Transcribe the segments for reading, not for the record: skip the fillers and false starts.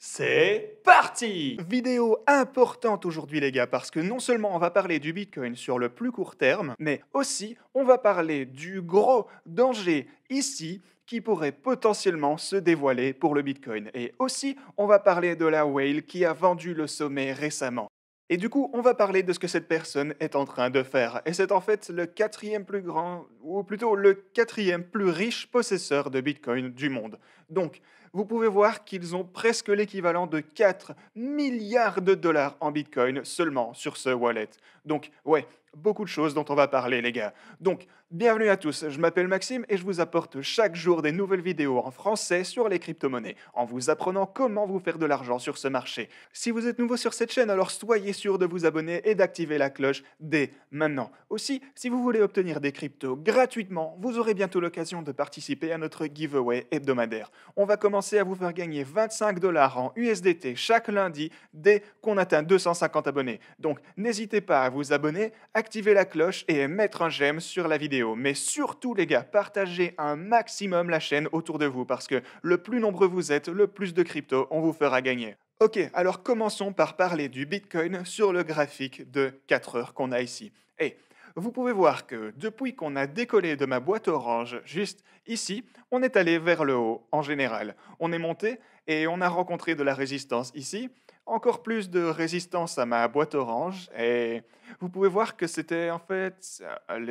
C'est parti! Vidéo importante aujourd'hui les gars, parce que non seulement on va parler du Bitcoin sur le plus court terme, mais aussi on va parler du gros danger ici qui pourrait potentiellement se dévoiler pour le Bitcoin. Et aussi on va parler de la whale qui a vendu le sommet récemment. Et du coup, on va parler de ce que cette personne est en train de faire. Et c'est en fait le quatrième plus grand, ou plutôt le quatrième plus riche possesseur de Bitcoin du monde. Donc, vous pouvez voir qu'ils ont presque l'équivalent de 4 milliards de dollars en Bitcoin seulement sur ce wallet. Donc, ouais, beaucoup de choses dont on va parler, les gars. Donc, bienvenue à tous, je m'appelle Maxime et je vous apporte chaque jour des nouvelles vidéos en français sur les crypto-monnaies, en vous apprenant comment vous faire de l'argent sur ce marché. Si vous êtes nouveau sur cette chaîne, alors soyez sûr de vous abonner et d'activer la cloche dès maintenant. Aussi, si vous voulez obtenir des cryptos gratuitement, vous aurez bientôt l'occasion de participer à notre giveaway hebdomadaire. On va commencer à vous faire gagner 25 dollars en USDT chaque lundi dès qu'on atteint 250 abonnés. Donc n'hésitez pas à vous abonner, activer la cloche et mettre un j'aime sur la vidéo. Mais surtout les gars, partagez un maximum la chaîne autour de vous parce que le plus nombreux vous êtes, le plus de crypto on vous fera gagner. Ok, alors commençons par parler du Bitcoin sur le graphique de 4 heures qu'on a ici. Et vous pouvez voir que depuis qu'on a décollé de ma boîte orange, juste ici, on est allé vers le haut en général. On est monté et on a rencontré de la résistance ici, encore plus de résistance à ma boîte orange. Et vous pouvez voir que c'était en fait...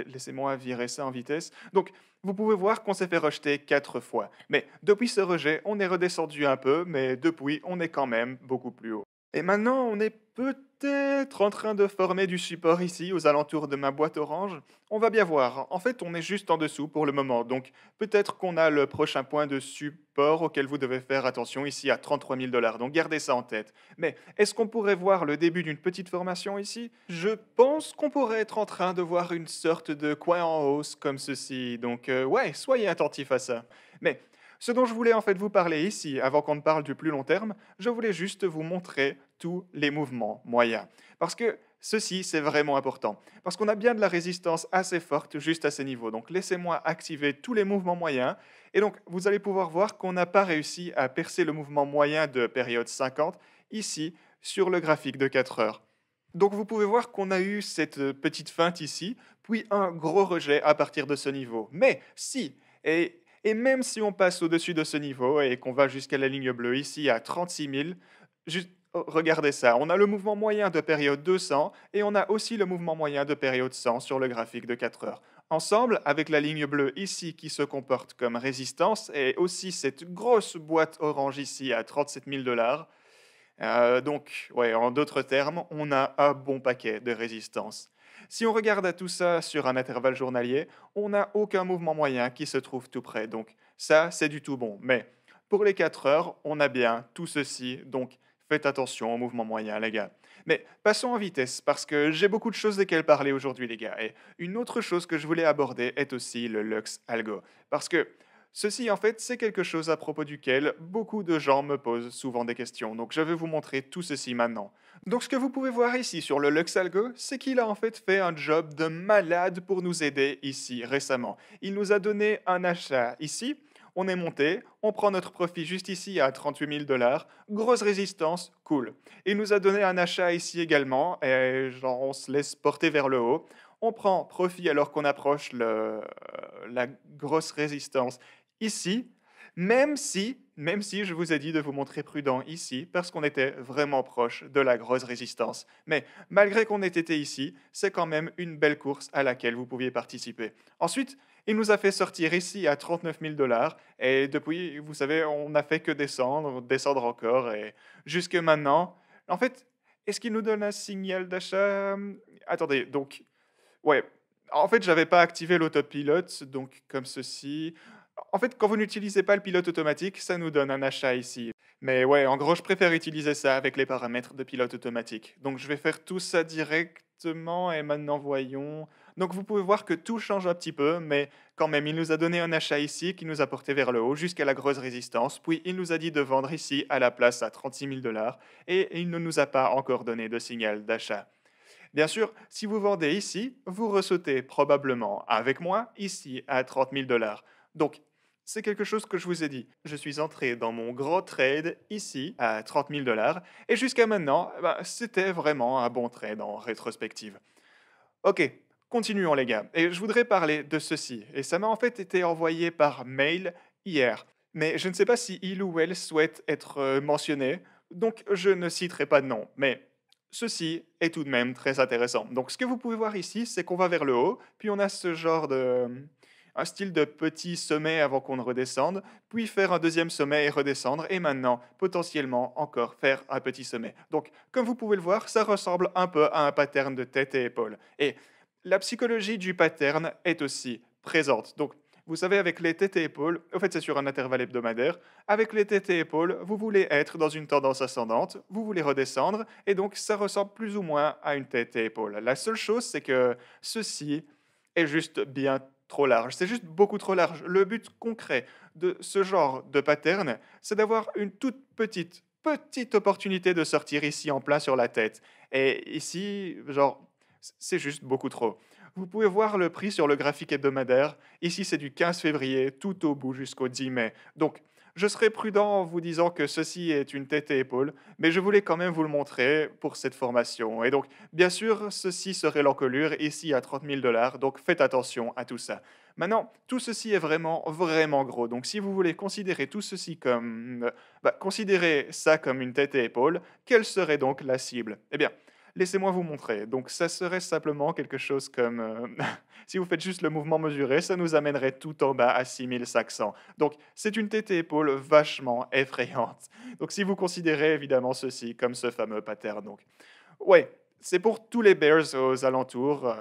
Laissez-moi virer ça en vitesse. Donc, vous pouvez voir qu'on s'est fait rejeter 4 fois. Mais depuis ce rejet, on est redescendu un peu, mais depuis, on est quand même beaucoup plus haut. Et maintenant, on est peut-être en train de former du support ici, aux alentours de ma boîte orange. On va bien voir. En fait, on est juste en dessous pour le moment. Donc, peut-être qu'on a le prochain point de support auquel vous devez faire attention ici à 33 000 dollars. Donc, gardez ça en tête. Mais est-ce qu'on pourrait voir le début d'une petite formation ici? Je pense qu'on pourrait être en train de voir une sorte de coin en hausse comme ceci. Donc, ouais, soyez attentifs à ça. Mais ce dont je voulais en fait vous parler ici, avant qu'on ne parle du plus long terme, je voulais juste vous montrer tous les mouvements moyens. Parce que ceci, c'est vraiment important. Parce qu'on a bien de la résistance assez forte juste à ces niveaux. Donc laissez-moi activer tous les mouvements moyens. Et donc, vous allez pouvoir voir qu'on n'a pas réussi à percer le mouvement moyen de période 50 ici sur le graphique de 4 heures. Donc vous pouvez voir qu'on a eu cette petite feinte ici, puis un gros rejet à partir de ce niveau. Mais si, et même si on passe au-dessus de ce niveau et qu'on va jusqu'à la ligne bleue ici à 36 000, regardez ça, on a le mouvement moyen de période 200 et on a aussi le mouvement moyen de période 100 sur le graphique de 4 heures. Ensemble, avec la ligne bleue ici qui se comporte comme résistance et aussi cette grosse boîte orange ici à 37 000 dollars, donc, ouais, en d'autres termes, on a un bon paquet de résistance. Si on regarde à tout ça sur un intervalle journalier, on n'a aucun mouvement moyen qui se trouve tout près. Donc ça, c'est du tout bon. Mais pour les 4 heures, on a bien tout ceci. Donc faites attention au mouvement moyen, les gars. Mais passons en vitesse, parce que j'ai beaucoup de choses desquelles parler aujourd'hui, les gars. Et une autre chose que je voulais aborder est aussi le Lux Algo. Parce que ceci, en fait, c'est quelque chose à propos duquel beaucoup de gens me posent souvent des questions. Donc, je vais vous montrer tout ceci maintenant. Donc, ce que vous pouvez voir ici sur le Luxalgo, c'est qu'il a en fait fait un job de malade pour nous aider ici récemment. Il nous a donné un achat ici. On est monté, on prend notre profit juste ici à 38 000 dollars. Grosse résistance, cool. Il nous a donné un achat ici également, et genre on se laisse porter vers le haut. On prend profit alors qu'on approche la grosse résistance ici, même si je vous ai dit de vous montrer prudent ici, parce qu'on était vraiment proche de la grosse résistance. Mais malgré qu'on ait été ici, c'est quand même une belle course à laquelle vous pouviez participer. Ensuite, il nous a fait sortir ici à 39 000 dollars, et depuis, vous savez, on n'a fait que descendre, descendre encore, et jusque maintenant, en fait, est-ce qu'il nous donne un signal d'achat? Attendez, donc, ouais, en fait, j'avais pas activé l'autopilote, donc comme ceci. En fait, quand vous n'utilisez pas le pilote automatique, ça nous donne un achat ici. Mais ouais, en gros, je préfère utiliser ça avec les paramètres de pilote automatique. Donc je vais faire tout ça directement et maintenant voyons. Donc vous pouvez voir que tout change un petit peu, mais quand même, il nous a donné un achat ici qui nous a porté vers le haut jusqu'à la grosse résistance. Puis il nous a dit de vendre ici à la place à 36 000 dollars et il ne nous a pas encore donné de signal d'achat. Bien sûr, si vous vendez ici, vous ressautez probablement avec moi ici à 30 000 dollars. Donc, c'est quelque chose que je vous ai dit. Je suis entré dans mon gros trade ici à 30 000 $ et jusqu'à maintenant, c'était vraiment un bon trade en rétrospective. Ok, continuons les gars. Et je voudrais parler de ceci. Et ça m'a en fait été envoyé par mail hier. Mais je ne sais pas si il ou elle souhaite être mentionné, donc je ne citerai pas de nom. Mais ceci est tout de même très intéressant. Donc ce que vous pouvez voir ici, c'est qu'on va vers le haut, puis on a ce genre de... un style de petit sommet avant qu'on ne redescende, puis faire un deuxième sommet et redescendre, et maintenant, potentiellement, encore faire un petit sommet. Donc, comme vous pouvez le voir, ça ressemble un peu à un pattern de tête et épaules. Et la psychologie du pattern est aussi présente. Donc, vous savez, avec les têtes et épaules, en fait c'est sur un intervalle hebdomadaire, avec les têtes et épaules, vous voulez être dans une tendance ascendante, vous voulez redescendre, et donc ça ressemble plus ou moins à une tête et épaules. La seule chose, c'est que ceci est juste bien trop large, c'est juste beaucoup trop large. Le but concret de ce genre de pattern, c'est d'avoir une toute petite opportunité de sortir ici en plein sur la tête. Et ici, genre, c'est juste beaucoup trop. Vous pouvez voir le prix sur le graphique hebdomadaire. Ici, c'est du 15 février tout au bout jusqu'au 10 mai. Donc, je serai prudent en vous disant que ceci est une tête et épaule, mais je voulais quand même vous le montrer pour cette formation. Et donc, bien sûr, ceci serait l'encolure ici à 30 000 $, donc faites attention à tout ça. Maintenant, tout ceci est vraiment gros. Donc, si vous voulez considérer tout ceci comme... considérez ça comme une tête et épaule, quelle serait donc la cible? Eh bien, laissez-moi vous montrer. Donc ça serait simplement quelque chose comme... si vous faites juste le mouvement mesuré, ça nous amènerait tout en bas à 6500. Donc c'est une tête et épaule vachement effrayante. Donc si vous considérez évidemment ceci comme ce fameux pattern. Donc ouais, c'est pour tous les bears aux alentours.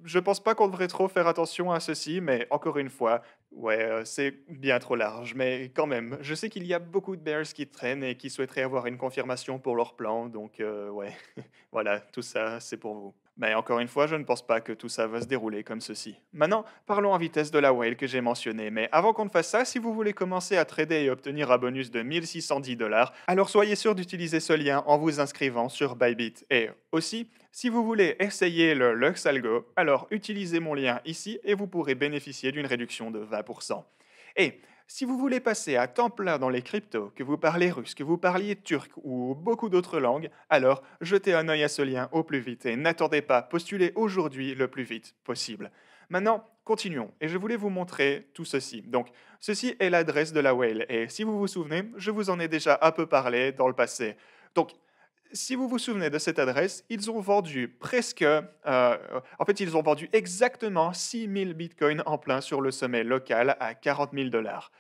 Je pense pas qu'on devrait trop faire attention à ceci, mais encore une fois, ouais, c'est bien trop large. Mais quand même, je sais qu'il y a beaucoup de bears qui traînent et qui souhaiteraient avoir une confirmation pour leur plan. Donc ouais, voilà, tout ça, c'est pour vous. Mais encore une fois, je ne pense pas que tout ça va se dérouler comme ceci. Maintenant, parlons en vitesse de la whale que j'ai mentionnée. Mais avant qu'on ne fasse ça, si vous voulez commencer à trader et obtenir un bonus de 1610 $, alors soyez sûr d'utiliser ce lien en vous inscrivant sur Bybit. Et aussi, si vous voulez essayer le Lux Algo, alors utilisez mon lien ici et vous pourrez bénéficier d'une réduction de 20%. Et si vous voulez passer à temps plein dans les cryptos, que vous parlez russe, que vous parliez turc ou beaucoup d'autres langues, alors jetez un œil à ce lien au plus vite et n'attendez pas, postulez aujourd'hui le plus vite possible. Maintenant, continuons et je voulais vous montrer tout ceci. Donc, ceci est l'adresse de la whale et si vous vous souvenez, je vous en ai déjà un peu parlé dans le passé. Donc, si vous vous souvenez de cette adresse, ils ont vendu ils ont vendu exactement 6000 bitcoins en plein sur le sommet local à 40 000 $.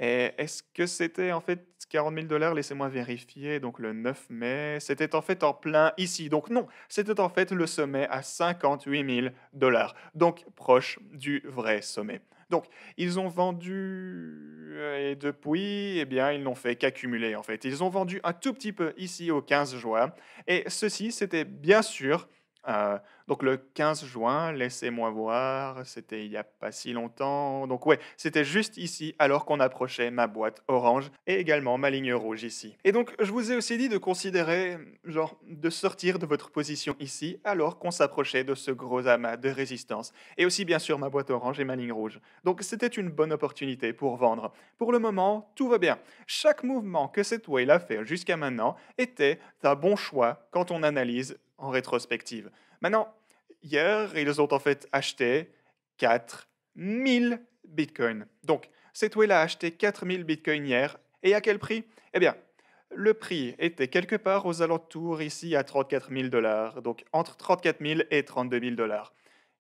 Et est-ce que c'était en fait 40 000 $? Laissez-moi vérifier. Donc le 9 mai, c'était en fait en plein ici. Donc non, c'était en fait le sommet à 58 000 $. Donc proche du vrai sommet. Donc, ils ont vendu et depuis, eh bien, ils n'ont fait qu'accumuler en fait. Ils ont vendu un tout petit peu ici au 15 juin et ceci, c'était bien sûr donc le 15 juin, laissez-moi voir, c'était il n'y a pas si longtemps. Donc ouais, c'était juste ici alors qu'on approchait ma boîte orange et également ma ligne rouge ici. Et donc je vous ai aussi dit de considérer, genre, de sortir de votre position ici alors qu'on s'approchait de ce gros amas de résistance. Et aussi bien sûr ma boîte orange et ma ligne rouge. Donc c'était une bonne opportunité pour vendre. Pour le moment, tout va bien. Chaque mouvement que cette whale a fait jusqu'à maintenant était un bon choix quand on analyse en rétrospective. Maintenant, hier, ils ont en fait acheté 4000 bitcoins. Donc, cette whale a acheté 4000 bitcoins hier. Et à quel prix? Eh bien, le prix était quelque part aux alentours ici à 34 000 $. Donc, entre 34 000 et 32 000 $.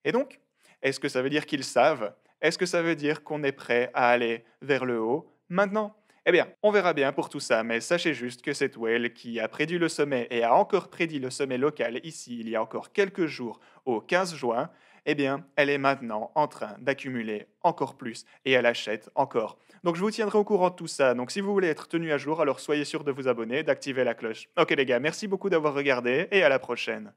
Et donc, est-ce que ça veut dire qu'ils savent? Est-ce que ça veut dire qu'on est prêt à aller vers le haut maintenant? Eh bien, on verra bien pour tout ça, mais sachez juste que cette whale qui a prédit le sommet et a encore prédit le sommet local ici il y a encore quelques jours, au 15 juin, eh bien, elle est maintenant en train d'accumuler encore plus et elle achète encore. Donc je vous tiendrai au courant de tout ça. Donc si vous voulez être tenu à jour, alors soyez sûr de vous abonner, d'activer la cloche. Ok les gars, merci beaucoup d'avoir regardé et à la prochaine.